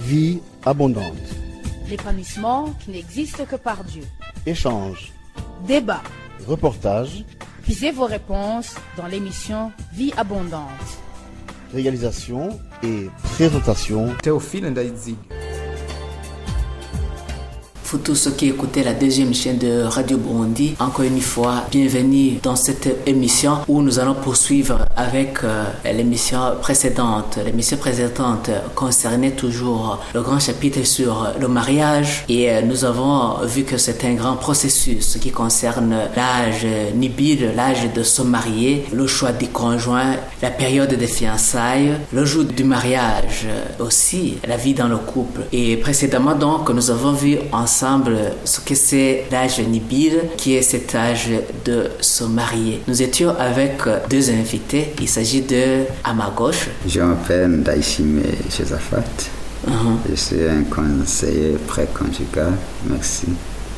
Vie abondante. L'épanouissement qui n'existe que par Dieu. Échange. Débat. Reportage. Puisez vos réponses dans l'émission Vie abondante. Réalisation et présentation. Théophile Ndaïdzi. Pour tous ceux qui écoutaient la deuxième chaîne de Radio Burundi, encore une fois, bienvenue dans cette émission où nous allons poursuivre avec l'émission précédente. L'émission précédente concernait toujours le grand chapitre sur le mariage et nous avons vu que c'est un grand processus qui concerne l'âge nubile, l'âge de se marier, le choix du conjoint, la période des fiançailles, le jour du mariage, aussi la vie dans le couple. Et précédemment donc, nous avons vu ensemble ce que c'est l'âge nubile, qui est cet âge de se marier. Nous étions avec deux invités. Il s'agit de, à ma gauche, je m'appelle Ndaïchime Josaphat. Je suis un conseiller préconjugal. Merci.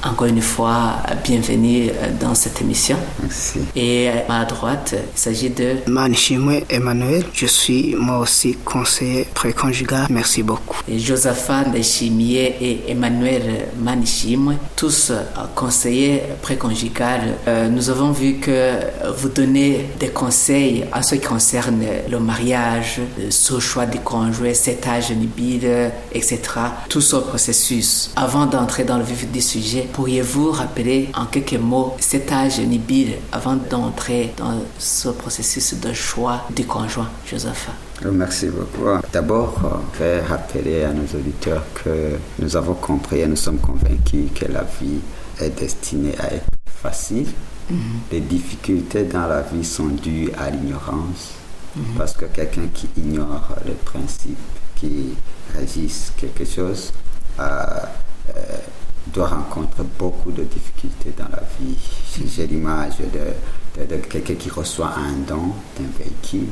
Encore une fois, bienvenue dans cette émission. Merci. Et à ma droite, il s'agit de Manishimwe Emmanuel. Je suis moi aussi conseiller préconjugal. Merci beaucoup. Et Josaphat Ndaïchimie et Emmanuel Manishimwe, tous conseillers préconjugal. Nous avons vu que vous donnez des conseils en ce qui concerne le mariage, ce choix du conjoint, cet âge nubile, etc. Tout ce processus. Avant d'entrer dans le vif du sujet, pourriez-vous rappeler en quelques mots cet âge nubile avant d'entrer dans ce processus de choix du conjoint, Josaphat? Merci beaucoup. D'abord, je vais rappeler à nos auditeurs que nous avons compris et nous sommes convaincus que la vie est destinée à être facile. Les difficultés dans la vie sont dues à l'ignorance, parce que quelqu'un qui ignore les principes qui régissent quelque chose doit rencontrer beaucoup de difficultés dans la vie. J'ai l'image de quelqu'un qui reçoit un don d'un véhicule,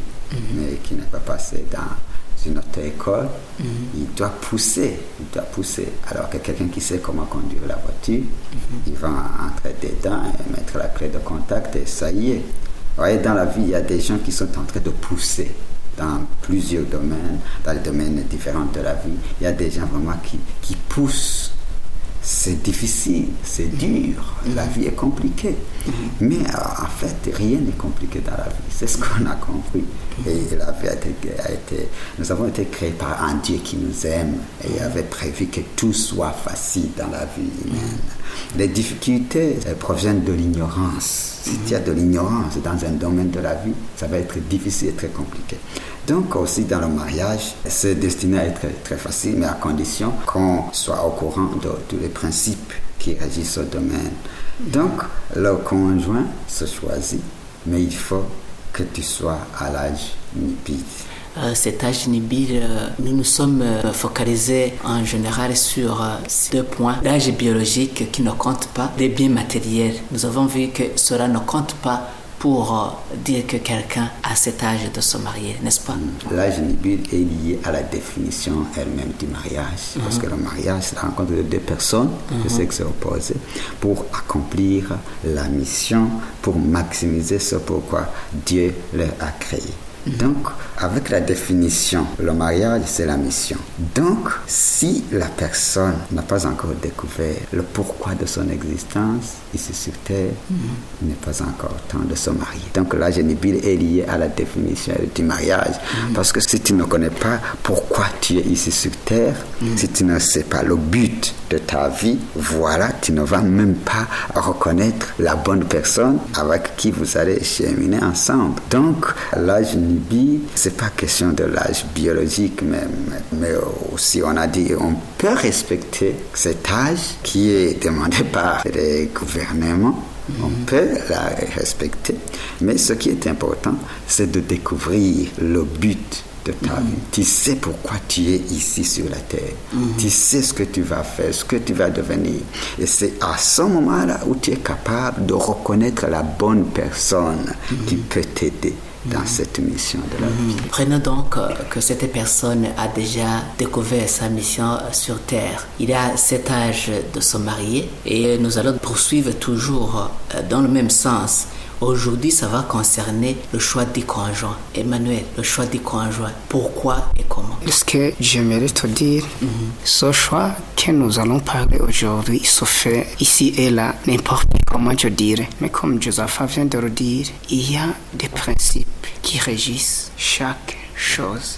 mais qui n'est pas passé dans une autre école. Il doit pousser. Alors que quelqu'un qui sait comment conduire la voiture, il va entrer dedans et mettre la clé de contact et ça y est. Vous voyez, dans la vie, il y a des gens qui sont en train de pousser dans plusieurs domaines, dans les domaines différents de la vie. Il y a des gens vraiment qui poussent. C'est difficile, c'est dur, la vie est compliquée. Mais en fait, rien n'est compliqué dans la vie. C'est ce qu'on a compris. Et la vie nous avons été créés par un Dieu qui nous aime et avait prévu que tout soit facile dans la vie humaine. Les difficultés proviennent de l'ignorance. Si il y a de l'ignorance dans un domaine de la vie, ça va être difficile et très compliqué. Donc aussi dans le mariage, c'est destiné à être très facile, mais à condition qu'on soit au courant de tous les principes qui régissent ce domaine. Donc le conjoint se choisit, mais il faut que tu sois à l'âge nubile. Cet âge nubile, nous nous sommes focalisés en général sur ces deux points. L'âge biologique qui ne compte pas, les biens matériels. Nous avons vu que cela ne compte pas pour dire que quelqu'un a cet âge de se marier, n'est-ce pas? L'âge nubile est lié à la définition elle-même du mariage. Parce que le mariage, c'est la rencontre de deux personnes de sexe opposé pour accomplir la mission, pour maximiser ce pourquoi Dieu les a créés. Donc, avec la définition, le mariage, c'est la mission. Donc, si la personne n'a pas encore découvert le pourquoi de son existence ici sur Terre, il n'est pas encore temps de se marier. Donc, l'âge nubile est lié à la définition du mariage. Parce que si tu ne connais pas pourquoi tu es ici sur Terre, si tu ne sais pas le but de ta vie, voilà, tu ne vas même pas reconnaître la bonne personne avec qui vous allez cheminer ensemble. Donc, l'âge nubile, c'est pas question de l'âge biologique, mais aussi on a dit on peut respecter cet âge qui est demandé par les gouvernements. On peut la respecter, mais ce qui est important, c'est de découvrir le but de ta vie. Tu sais pourquoi tu es ici sur la terre. Tu sais ce que tu vas faire, ce que tu vas devenir. Et c'est à ce moment-là où tu es capable de reconnaître la bonne personne qui peut t'aider dans cette mission de la vie. Prenons donc que cette personne a déjà découvert sa mission sur Terre. Il a cet âge de se marier et nous allons poursuivre toujours dans le même sens Aujourd'hui, ça va concerner le choix du conjoint. Emmanuel, le choix du conjoint, pourquoi et comment? Ce que j'aimerais te dire, ce choix que nous allons parler aujourd'hui se fait ici et là, n'importe comment je dirais. Mais comme Josaphat vient de le dire, il y a des principes qui régissent chaque chose.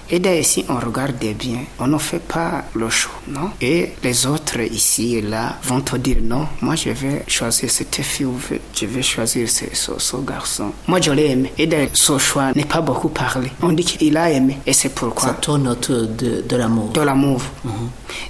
Et d'ailleurs, si on regarde bien, on ne fait pas le choix, non? Et les autres ici et là vont te dire non, moi je vais choisir cette fille ou je vais choisir ce garçon. Moi je l'ai aimé. Et d'ailleurs, ce choix n'est pas beaucoup parlé. On dit qu'il a aimé et c'est pourquoi. Ça tourne autour de l'amour. De l'amour.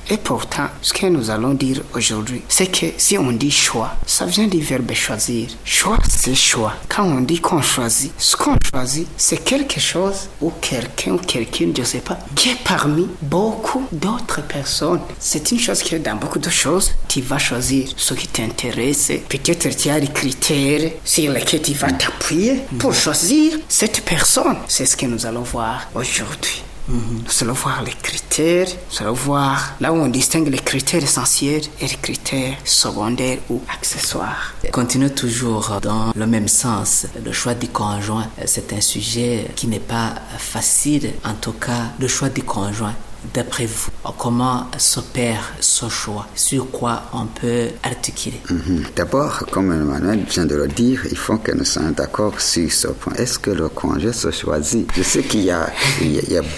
Et pourtant, ce que nous allons dire aujourd'hui, c'est que si on dit choix, ça vient du verbe choisir. Choix, c'est choix. Quand on dit qu'on choisit, ce qu'on choisit, c'est quelque chose ou quelqu'un ou quelqu'une, je ne sais pas, qui est parmi beaucoup d'autres personnes. C'est une chose que dans beaucoup de choses, tu vas choisir ce qui t'intéresse. Peut-être tu as des critères sur lesquels tu vas t'appuyer pour choisir cette personne. C'est ce que nous allons voir aujourd'hui. Nous allons voir les critères, nous allons voir là où on distingue les critères essentiels et les critères secondaires ou accessoires. Continue toujours dans le même sens. Le choix du conjoint, c'est un sujet qui n'est pas facile. En tout cas, le choix du conjoint, d'après vous, comment s'opère ce choix? Sur quoi on peut articuler? D'abord, comme Emmanuel vient de le dire, il faut que nous soyons d'accord sur ce point. Est-ce que le conjoint se choisit? Je sais qu'il y a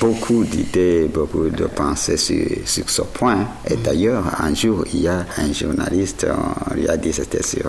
beaucoup d'idées, beaucoup de pensées sur ce point. Et d'ailleurs, un jour, il y a un journaliste, on lui a dit, c'était sur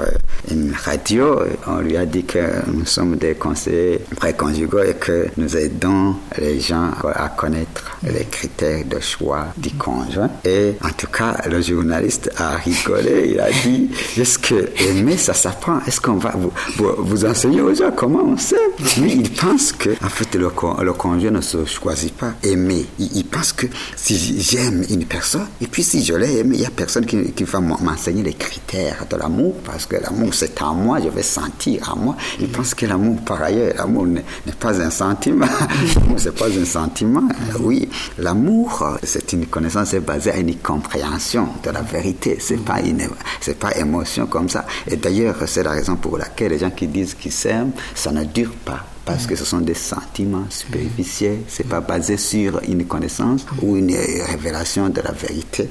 une radio, on lui a dit que nous sommes des conseillers préconjugaux et que nous aidons les gens à connaître les critères de choix du conjoint. Et en tout cas, le journaliste a rigolé. Il a dit, est-ce que aimer, ça s'apprend? Est-ce qu'on va vous enseigner aux gens comment on sait? Mais il pense que, en fait, le conjoint ne se choisit pas aimer. Il pense que si j'aime une personne, et puis si je l'ai aimé, il n'y a personne qui va m'enseigner les critères de l'amour, parce que l'amour, c'est en moi, je vais sentir en moi. Il pense que l'amour, par ailleurs, l'amour n'est pas un sentiment. L'amour, c'est pas un sentiment. Oui, l'amour, c'est une connaissance basée à une compréhension de la vérité. C'est pas émotion comme ça. Et d'ailleurs, c'est la raison pour laquelle les gens qui disent qu'ils s'aiment, ça ne dure pas. Parce que ce sont des sentiments superficiels, c'est pas basé sur une connaissance ou une révélation de la vérité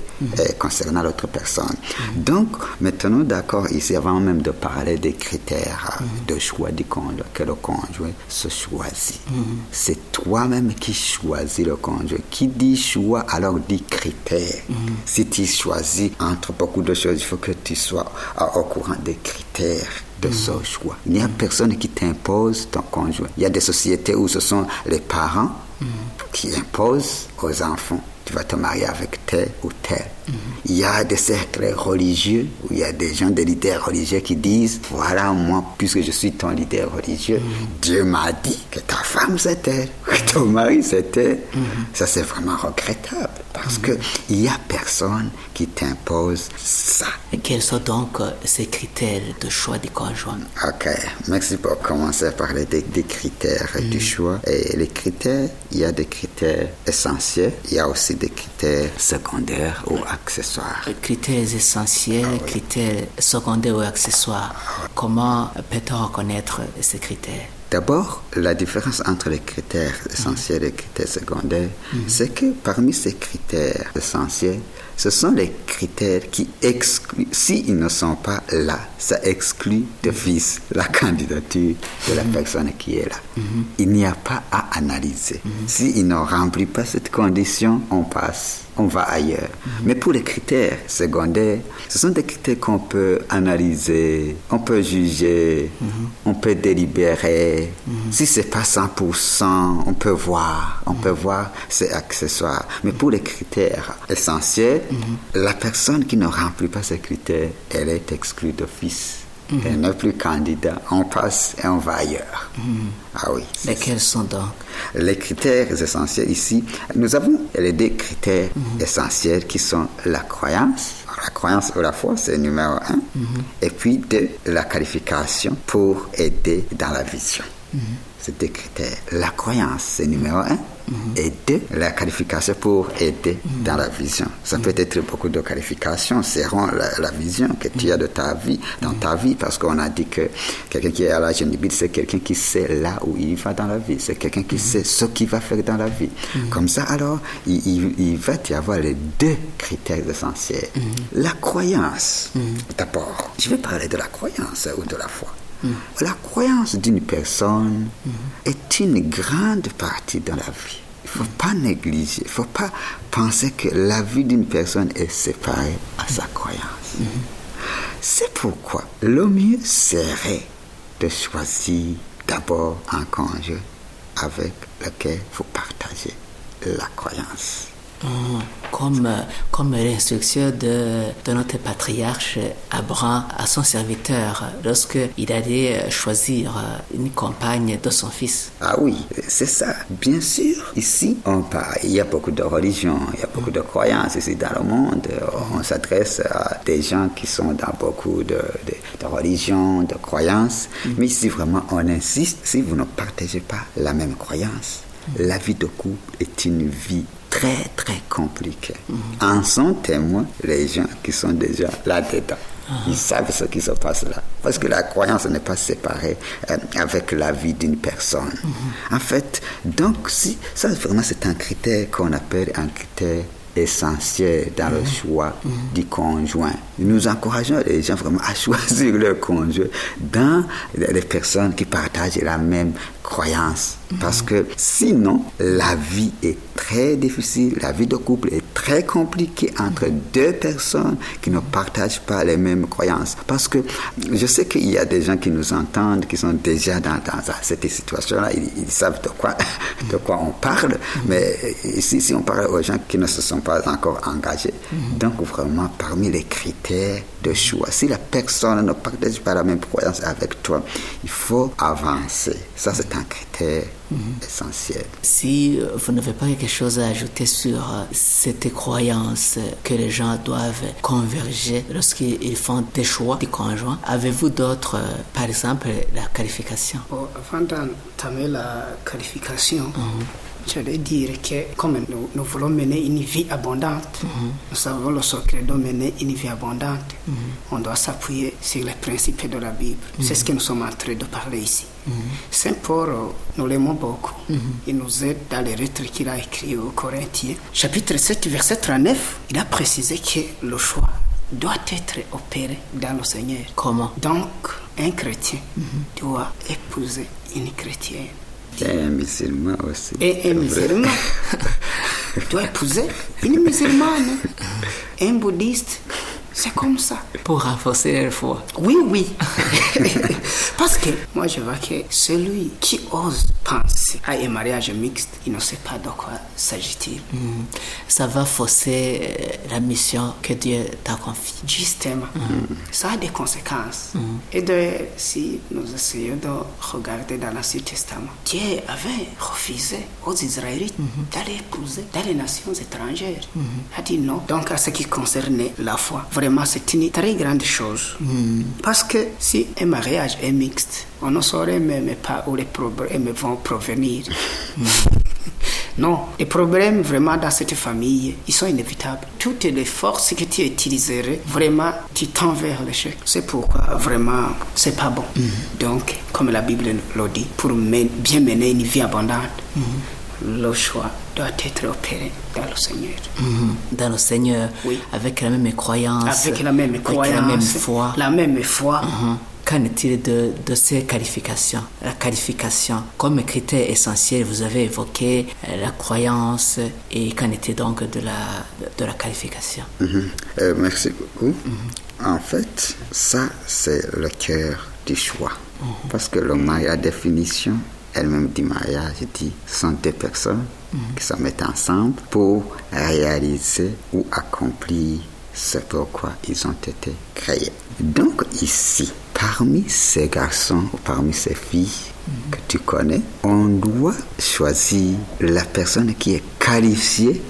concernant l'autre personne. Donc, maintenant, d'accord, ici, avant même de parler des critères de choix du conjoint, que le conjoint se choisit. C'est toi-même qui choisis le conjoint. Qui dit choix, alors dit critères. Si tu choisis entre beaucoup de choses, il faut que tu sois au courant des critères de ce choix. Il n'y a personne qui t'impose ton conjoint. Il y a des sociétés où ce sont les parents qui imposent aux enfants. Tu vas te marier avec tel ou tel. Il y a des cercles religieux où il y a des gens, des leaders religieux qui disent, voilà, moi, puisque je suis ton leader religieux, Dieu m'a dit que ta femme c'est elle, que ton mari c'est elle. Ça, c'est vraiment regrettable parce que il y a personne qui t'impose ça. Et quels sont donc ces critères de choix du conjoint? Ok, merci pour commencer à parler des critères du choix. Et les critères, il y a des critères essentiels, il y a aussi des critères secondaires ou accessoires. Critères essentiels, critères secondaires ou accessoires. Comment peut-on reconnaître ces critères? D'abord, la différence entre les critères essentiels et les critères secondaires, c'est que parmi ces critères essentiels, ce sont les critères qui excluent, s'ils ne sont pas là, ça exclut d'office la candidature de la personne qui est là. Il n'y a pas à analyser. S'il ne remplit pas cette condition, on passe. On va ailleurs. Mais pour les critères secondaires, ce sont des critères qu'on peut analyser, on peut juger, on peut délibérer. Si c'est pas 100%, on peut voir, c'est accessoire. Mais pour les critères essentiels, la personne qui ne remplit pas ces critères, elle est exclue d'office. Elle n'est plus candidat. On passe et on va ailleurs. Ah oui. Lesquels sont donc? Les critères essentiels ici, nous avons les deux critères essentiels qui sont la croyance. La croyance ou la foi, c'est numéro 1. Et puis 2, la qualification pour aider dans la vision. c'est 2 critères. La croyance, c'est numéro 1. Et 2, la qualification pour aider dans la vision. Ça peut être beaucoup de qualifications selon la vision que tu as de ta vie, dans ta vie, parce qu'on a dit que quelqu'un qui est à l'âge de c'est quelqu'un qui sait là où il va dans la vie, c'est quelqu'un qui sait ce qu'il va faire dans la vie. Comme ça, alors, il va y avoir les 2 critères essentiels. La croyance, d'abord, je vais parler de la croyance ou de la foi. La croyance d'une personne est une grande partie de la vie. Il ne faut pas négliger, il ne faut pas penser que la vie d'une personne est séparée à sa croyance. C'est pourquoi le mieux serait de choisir d'abord un conjoint avec lequel il faut partager la croyance. Comme l'instruction de notre patriarche Abraham à son serviteur lorsqu'il allait choisir une compagne de son fils. Ah oui, c'est ça. Bien sûr, ici, il y a beaucoup de religions, il y a beaucoup de croyances ici dans le monde. On s'adresse à des gens qui sont dans beaucoup de religions, de croyances. Mais ici, vraiment, on insiste, si vous ne partagez pas la même croyance, la vie de couple est une vie très très compliqué. En sont témoins les gens qui sont déjà là-dedans. Ils savent ce qui se passe là. Parce que la croyance n'est pas séparée avec la vie d'une personne. En fait, donc, ça vraiment c'est un critère qu'on appelle un critère essentiel dans le choix du conjoint. Nous encourageons les gens vraiment à choisir leur conjoint dans les personnes qui partagent la même croyance. Parce que sinon, la vie est très difficile, la vie de couple est très compliquée entre 2 personnes qui ne partagent pas les mêmes croyances. Parce que je sais qu'il y a des gens qui nous entendent, qui sont déjà dans cette situation-là, ils savent de quoi on parle, mais si on parle aux gens qui ne se sont pas encore engagés, donc vraiment parmi les critères de choix, si la personne ne partage pas la même croyance avec toi, il faut avancer. Ça, c'est un critère essentiel. Si vous n'avez pas quelque chose à ajouter sur cette croyance que les gens doivent converger lorsqu'ils font des choix du conjoint, avez-vous d'autres, par exemple, la qualification? Avant d'entamer la qualification, j'allais dire que comme nous voulons mener une vie abondante, nous savons le secret de mener une vie abondante, on doit s'appuyer sur les principes de la Bible. C'est ce que nous sommes en train de parler ici. Saint Paul, nous l'aimons beaucoup. Il nous aide dans les lettres qu'il a écrites aux Corinthiens. Chapitre 7, verset 39, il a précisé que le choix doit être opéré dans le Seigneur. Comment? Donc, un chrétien doit épouser une chrétienne. Et un musulman aussi. Et un musulman doit épouser une musulmane. Un bouddhiste, c'est comme ça. Pour renforcer leur foi. Oui. Parce que moi je vois que celui qui ose penser à un mariage mixte, il ne sait pas de quoi s'agit-il. Ça va fausser la mission que Dieu t'a confiée. Justement, ça a des conséquences. Et d'ailleurs, si nous essayons de regarder dans l'Ancien Testament, Dieu avait refusé aux Israélites d'aller épouser dans les nations étrangères. Il a dit non. Donc, à ce qui concernait la foi, vraiment, c'est une très grande chose. Parce que si un mariage est mixte, on ne saurait même pas où les problèmes vont provenir. Non, les problèmes vraiment dans cette famille, ils sont inévitables. Toutes les forces que tu utiliserais, vraiment, tu tends vers l'échec. C'est pourquoi, vraiment, c'est pas bon. Donc, comme la Bible le dit, pour bien mener une vie abondante, le choix doit être opéré dans le Seigneur. Dans le Seigneur, oui. Avec la même croyance. Avec la même croyance. Avec la même foi. La même foi. Qu'en est-il de ces qualifications? La qualification, comme critère essentiel, vous avez évoqué la croyance, et qu'en est-il donc de la qualification? Merci beaucoup. En fait, ça, c'est le cœur du choix. Parce que la définition elle-même du mariage dit ce sont 2 personnes qui se mettent ensemble pour réaliser ou accomplir ce pourquoi ils ont été créés. Donc ici, parmi ces garçons ou parmi ces filles que tu connais, on doit choisir la personne qui est qualifiée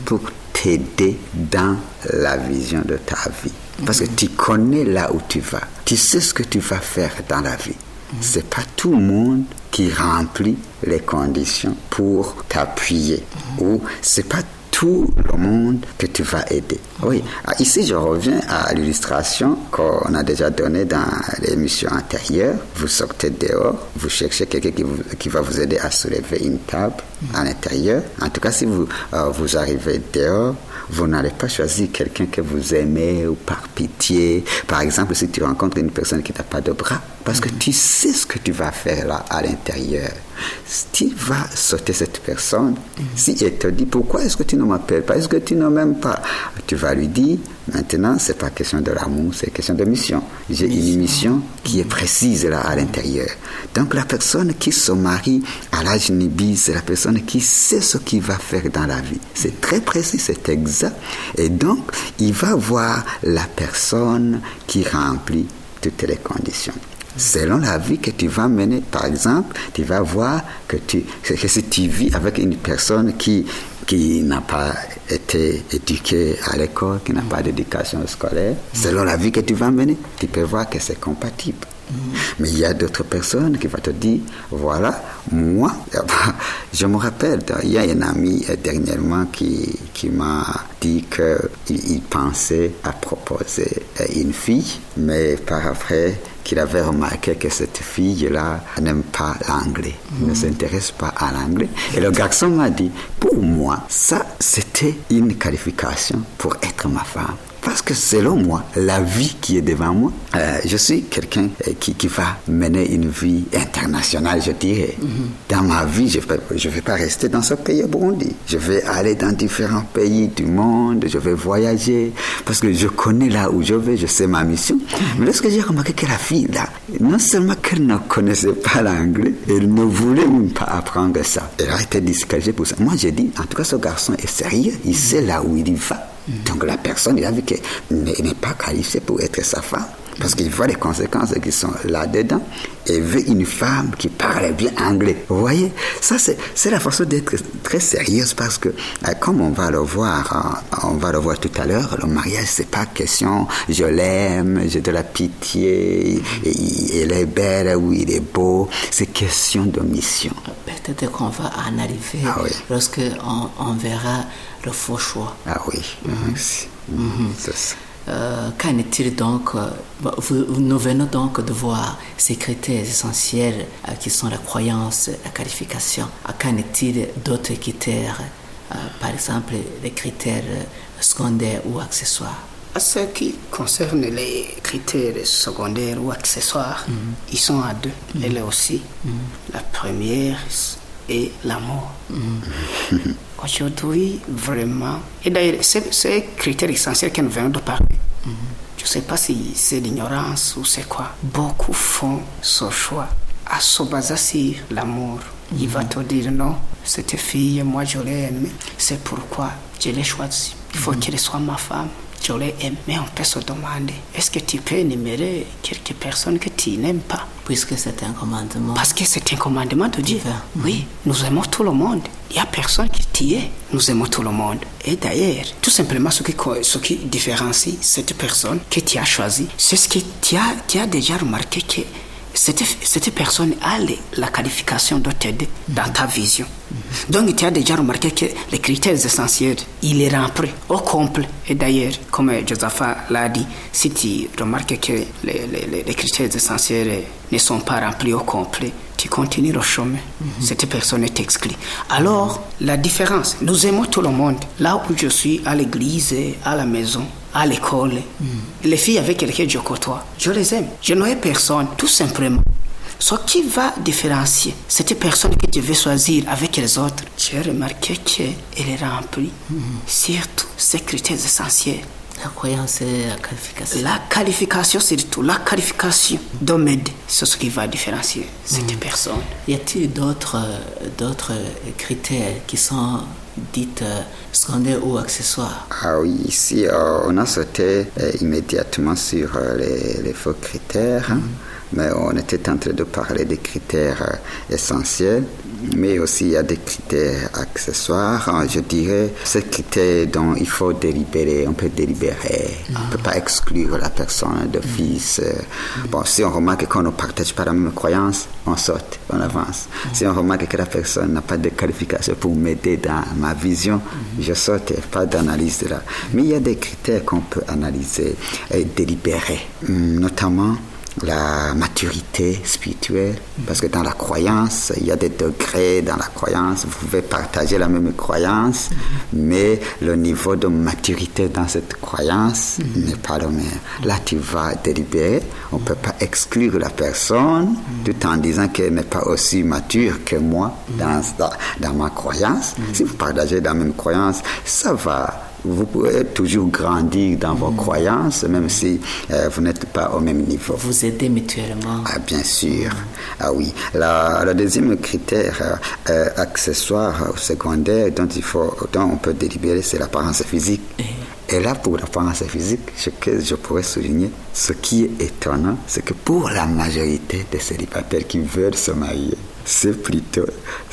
pour t'aider dans la vision de ta vie. Parce que tu connais là où tu vas. Tu sais ce que tu vas faire dans la vie. C'est pas tout le monde qui remplit les conditions pour t'appuyer. Ou c'est pas tout le monde que tu vas aider. Oui, ici je reviens à l'illustration qu'on a déjà donnée dans l'émission antérieure. Vous sortez dehors, vous cherchez quelqu'un qui va vous aider à soulever une table à l'intérieur. En tout cas, si vous arrivez dehors, vous n'allez pas choisir quelqu'un que vous aimez ou par pitié. Par exemple, si tu rencontres une personne qui n'a pas de bras, parce que tu sais ce que tu vas faire là à l'intérieur. Si tu vas sauter cette personne, si elle te dit pourquoi est-ce que tu ne m'appelles pas, est-ce que tu ne m'aimes pas, tu vas lui dire maintenant c'est pas question de l'amour, c'est question de mission. J'ai une mission qui est précise là à l'intérieur. Donc la personne qui se marie à l'âge nibi, c'est la personne qui sait ce qu'il va faire dans la vie. C'est très précis, c'est exact. Et donc il va voir la personne qui remplit toutes les conditions. Selon la vie que tu vas mener, par exemple, tu vas voir que si tu vis avec une personne qui n'a pas été éduquée à l'école, qui n'a pas d'éducation scolaire, selon la vie que tu vas mener, tu peux voir que c'est compatible. Mais il y a d'autres personnes qui vont te dire, voilà, moi, je me rappelle, il y a un ami dernièrement qui m'a dit qu'il pensait à proposer une fille, mais par après, qu'il avait remarqué que cette fille-là n'aime pas l'anglais, ne s'intéresse pas à l'anglais. Et le garçon m'a dit, pour moi, ça, c'était une qualification pour être ma femme. Parce que selon moi, la vie qui est devant moi, je suis quelqu'un qui va mener une vie internationale, je dirais. Dans ma vie, je vais pas rester dans ce pays Burundi. Je vais aller dans différents pays du monde, je vais voyager, parce que je connais là où je vais, je sais ma mission. Mais lorsque j'ai remarqué que la fille, là, non seulement qu'elle ne connaissait pas l'anglais, elle ne voulait même pas apprendre ça. Elle a été disqualifiée pour ça. Moi, j'ai dit, en tout cas, ce garçon est sérieux, il sait là où il va. Donc la personne, il a vu qu'elle n'est pas qualifiée pour être sa femme, parce qu'il voit les conséquences qui sont là-dedans, et veut une femme qui parle bien anglais. Vous voyez, ça c'est la façon d'être très sérieuse, parce que comme on va le voir tout à l'heure, le mariage, c'est pas question je l'aime, j'ai de la pitié, elle est belle ou il est beau, c'est question de mission. Peut-être qu'on va en arriver lorsque on verra le faux choix. Ah oui, c'est ça. Qu'en est-il donc nous venons donc de voir ces critères essentiels qui sont la croyance, la qualification. Qu'en est-il d'autres critères, par exemple les critères secondaires ou accessoires? À ce qui concerne les critères secondaires ou accessoires, ils sont à deux. Elle est aussi. La première est l'amour. Aujourd'hui, vraiment, et d'ailleurs, c'est critère essentiel que nous venons de parler. Je ne sais pas si c'est l'ignorance ou c'est quoi. Beaucoup font ce choix à se baser sur l'amour. Il va te dire non, cette fille, moi je l'ai aimée, c'est pourquoi je l'ai choisie. Il faut qu'elle soit ma femme. Je l'ai aimée. Mais on peut se demander, est-ce que tu peux énumérer quelques personnes que tu n'aimes pas? Puisque c'est un commandement. Parce que c'est un commandement de Dieu. Oui, nous aimons tout le monde. Il n'y a personne qui t'y est. Nous aimons tout le monde. Et d'ailleurs, tout simplement, ce qui différencie cette personne que tu as choisie, c'est ce que tu as déjà remarqué que cette personne a la qualification de t'aider dans ta vision. Donc tu as déjà remarqué que les critères essentiels, il est rempli au complet. Et d'ailleurs, comme Josaphat l'a dit, si tu remarques que les critères essentiels ne sont pas remplis au complet, tu continues le chemin. Cette personne est exclue. Alors, la différence, nous aimons tout le monde. Là où je suis, à l'église, à la maison, à l'école, les filles avec lesquelles je côtoie, je les aime. Je n'aurai personne, tout simplement. Ce qui va différencier cette personne que je vais choisir avec les autres, j'ai remarqué qu'elle est remplie, surtout ces critères essentiels. La croyance et la qualification. La qualification, surtout, la qualification de m'aider, c'est ce qui va différencier cette personne. Y a-t-il d'autres critères qui sont dites secondaires ou accessoires? Ah oui, ici, on a sauté immédiatement sur les faux critères. Mais on était en train de parler des critères essentiels. mais aussi il y a des critères accessoires. Je dirais, ces critères dont il faut délibérer, on peut délibérer. On ne peut pas exclure la personne d'office. Bon, si on remarque qu'on ne partage pas la même croyance, on saute, on avance. Si on remarque que la personne n'a pas de qualification pour m'aider dans ma vision, je saute, pas d'analyse là. Mais il y a des critères qu'on peut analyser et délibérer, notamment la maturité spirituelle, parce que dans la croyance, il y a des degrés dans la croyance. Vous pouvez partager la même croyance, mais le niveau de maturité dans cette croyance n'est pas le même. Là, tu vas délibérer. On ne peut pas exclure la personne tout en disant qu'elle n'est pas aussi mature que moi dans ma croyance. Si vous partagez la même croyance, ça va. Vous pouvez toujours grandir dans vos croyances, même si vous n'êtes pas au même niveau. Vous aidez mutuellement. Ah, bien sûr. Ah oui. Le deuxième critère accessoire ou secondaire dont on peut délibérer, c'est l'apparence physique. Et là, pour l'apparence physique, ce que je pourrais souligner, ce qui est étonnant, c'est que pour la majorité des célibataires qui veulent se marier, c'est plutôt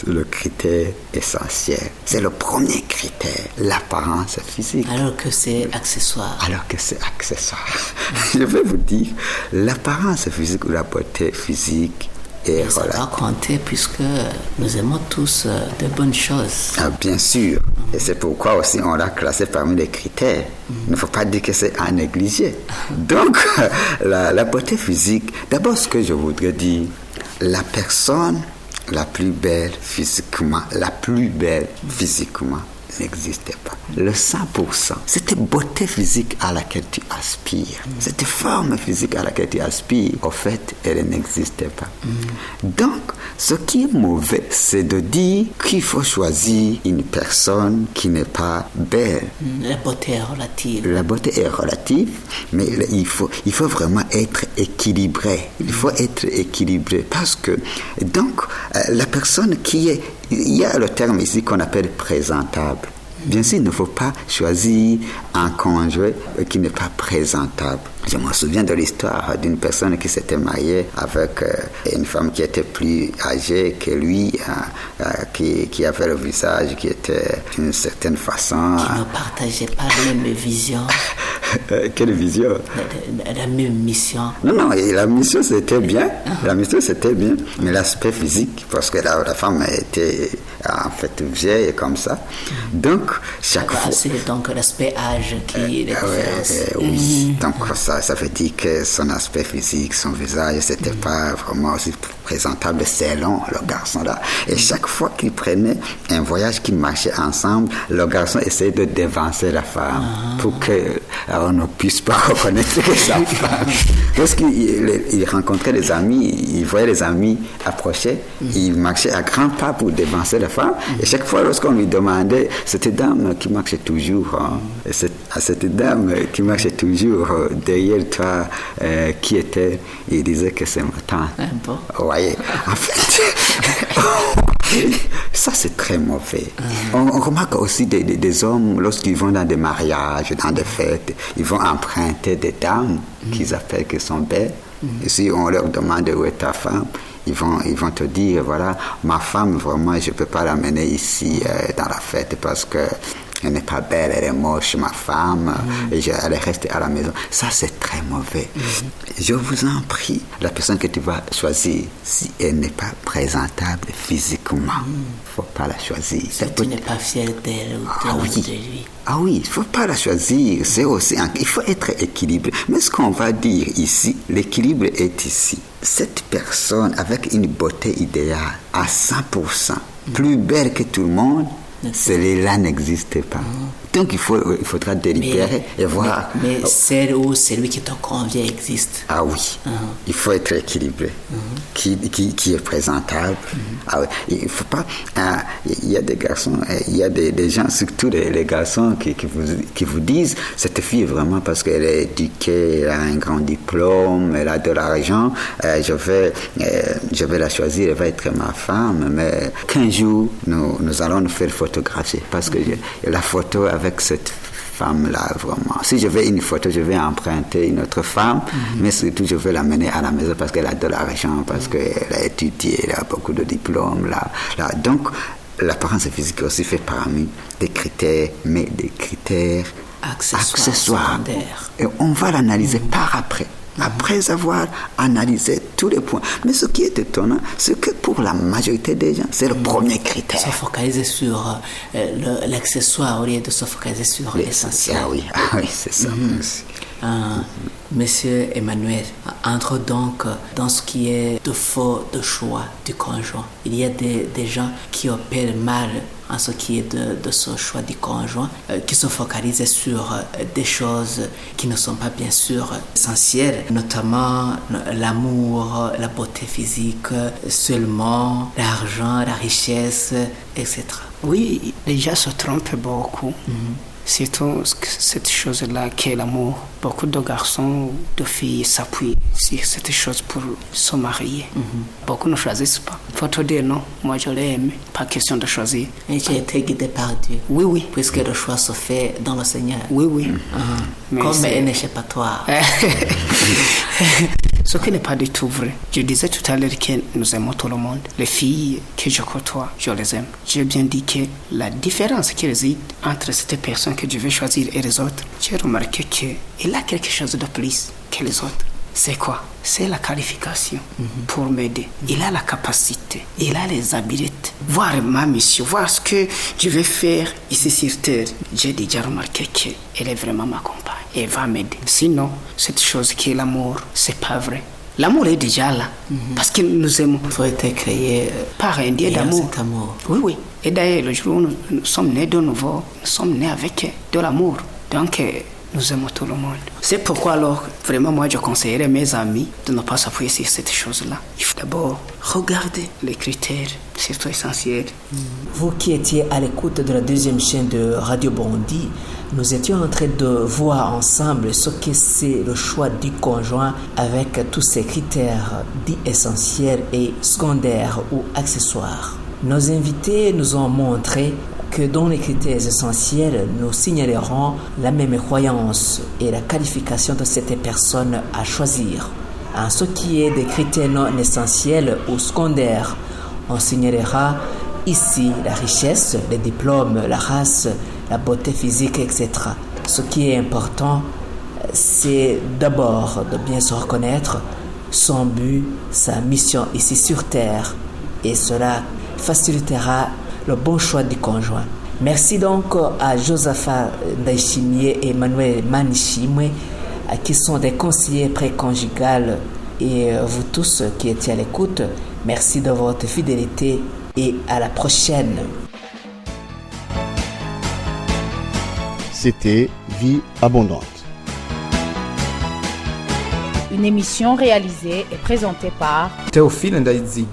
le critère essentiel. C'est le premier critère, l'apparence physique. Alors que c'est accessoire. Je vais vous dire, l'apparence physique ou la beauté physique est ça va compter puisque nous aimons tous de bonnes choses. Ah, bien sûr. Et c'est pourquoi aussi on l'a classé parmi les critères. Il ne faut pas dire que c'est à négliger. Donc, la beauté physique, d'abord ce que je voudrais dire, la personne la plus belle physiquement n'existait pas. Le 100%, cette beauté physique à laquelle tu aspires, cette forme physique à laquelle tu aspires, au fait, elle n'existait pas. Donc, ce qui est mauvais, c'est de dire qu'il faut choisir une personne qui n'est pas belle. La beauté est relative. La beauté est relative, mais il faut vraiment être équilibré. Il faut être équilibré parce que, donc, la personne qui est... Il y a le terme ici qu'on appelle présentable. Bien sûr, il ne faut pas choisir un conjoint qui n'est pas présentable. Je me souviens de l'histoire d'une personne qui s'était mariée avec une femme qui était plus âgée que lui, qui avait le visage qui était d'une certaine façon. Qui ne partageait pas la même vision. Quelle vision? La même mission. Non, la mission c'était bien. La mission c'était bien, mais l'aspect physique, parce que la femme était en fait vieille comme ça. Donc, chaque fois. C'est donc l'aspect âge qui est la différence. Oui, donc ça veut dire que son aspect physique, son visage, c'était pas vraiment aussi présentable selon le garçon là. Et chaque fois qu'il prenait un voyage, qu'ils marchaient ensemble, le garçon essayait de devancer la femme pour qu'on ne puisse pas reconnaître que sa femme. Lorsqu'il rencontrait les amis, il voyait les amis approcher, il marchait à grands pas pour devancer la femme. Et chaque fois, lorsqu'on lui demandait, cette dame qui marchait toujours, et cette dame qui marchait toujours derrière toi, qui était, il disait que c'est ma tante. Bon. Ouais, en fait, ça c'est très mauvais. On remarque aussi des hommes, lorsqu'ils vont dans des mariages, dans des fêtes, ils vont emprunter des dames qu'ils appellent qui sont belles. Et si on leur demande où est ta femme, ils vont te dire, voilà, ma femme, vraiment, je ne peux pas l'amener ici dans la fête parce que elle n'est pas belle, elle est moche, ma femme, et elle est restée à la maison. Ça, c'est très mauvais. Je vous en prie, la personne que tu vas choisir, si elle n'est pas présentable physiquement, il ne faut pas la choisir. Si tu n'es pas fier d'elle ou de lui. Ah oui, il ne faut pas la choisir. C'est aussi il faut être équilibré. Mais ce qu'on va dire ici, l'équilibre est ici. Cette personne avec une beauté idéale à 100%, plus belle que tout le monde, celui-là n'existe pas. Donc il faudra délibérer et voir. Mais celle ou celui qui te convient existe. Ah oui, il faut être équilibré, qui est présentable. Ah oui. Il faut pas. Il y a des garçons, il y a des gens, surtout les garçons qui vous disent cette fille vraiment parce qu'elle est éduquée, elle a un grand diplôme, elle a de l'argent, je vais la choisir, elle va être ma femme. Mais qu'un jour nous allons nous faire photographier parce que la photo avec cette femme-là, vraiment. Si je veux une photo, je vais emprunter une autre femme, mais surtout, je veux l'amener à la maison parce qu'elle a de l'argent, parce qu'elle a étudié, elle a beaucoup de diplômes. Là. Donc, l'apparence physique aussi fait parmi des critères, mais des critères accessoires. Et on va l'analyser par après. Après avoir analysé tous les points. Mais ce qui est étonnant, c'est que pour la majorité des gens, c'est le premier critère. Se focaliser sur l'accessoire au lieu de se focaliser sur l'essentiel. Ah oui, c'est ça. Monsieur Emmanuel, entre donc dans ce qui est de faux de choix du conjoint. Il y a des gens qui opèrent mal en ce qui est de ce choix du conjoint, qui se focalisent sur des choses qui ne sont pas bien sûr essentielles, notamment l'amour, la beauté physique, seulement l'argent, la richesse, etc. Oui, les gens se trompent beaucoup. Surtout cette chose-là qu'est l'amour. Beaucoup de garçons ou de filles s'appuient sur cette chose pour se marier. Beaucoup ne choisissent pas. Il faut te dire non, moi je l'ai aimé, pas question de choisir. Et tu as été guidé par Dieu. Oui. Puisque le choix se fait dans le Seigneur. Oui. Comme un échappatoire. Ce qui n'est pas du tout vrai. Je disais tout à l'heure que nous aimons tout le monde. Les filles que je côtoie, je les aime. J'ai bien dit que la différence qui réside entre cette personne que je vais choisir et les autres, j'ai remarqué qu'il a quelque chose de plus que les autres. C'est quoi? C'est la qualification pour m'aider. Il a la capacité, il a les habiletés. Voir ma mission, voir ce que je vais faire ici sur Terre. J'ai déjà remarqué qu'elle est vraiment ma compagne. Elle va m'aider. Sinon, cette chose qui est l'amour, c'est pas vrai. L'amour est déjà là, parce que nous aimons. Il faut être créé par un Dieu d'amour. Cet amour. Oui. Et d'ailleurs, le jour où nous sommes nés de nouveau, nous sommes nés avec de l'amour. Donc, nous aimons tout le monde. C'est pourquoi alors, vraiment, moi, je conseillerais mes amis de ne pas s'appuyer sur cette chose-là. Il faut d'abord regarder les critères, surtout essentiels. Vous qui étiez à l'écoute de la deuxième chaîne de Radio Burundi, nous étions en train de voir ensemble ce que c'est le choix du conjoint avec tous ces critères dits essentiels et secondaires ou accessoires. Nos invités nous ont montré que dans les critères essentiels, nous signalerons la même croyance et la qualification de cette personne à choisir. En ce qui est des critères non essentiels ou secondaires, on signalera ici la richesse, les diplômes, la race, la beauté physique, etc. Ce qui est important, c'est d'abord de bien se reconnaître, son but, sa mission ici sur Terre, et cela facilitera le bon choix du conjoint. Merci donc à Josaphat Ndaishimie et Emmanuel Manishimwe, qui sont des conseillers préconjugales, et vous tous qui étiez à l'écoute, merci de votre fidélité et à la prochaine. C'était Vie abondante. Une émission réalisée et présentée par Théophile Ndaïdzig.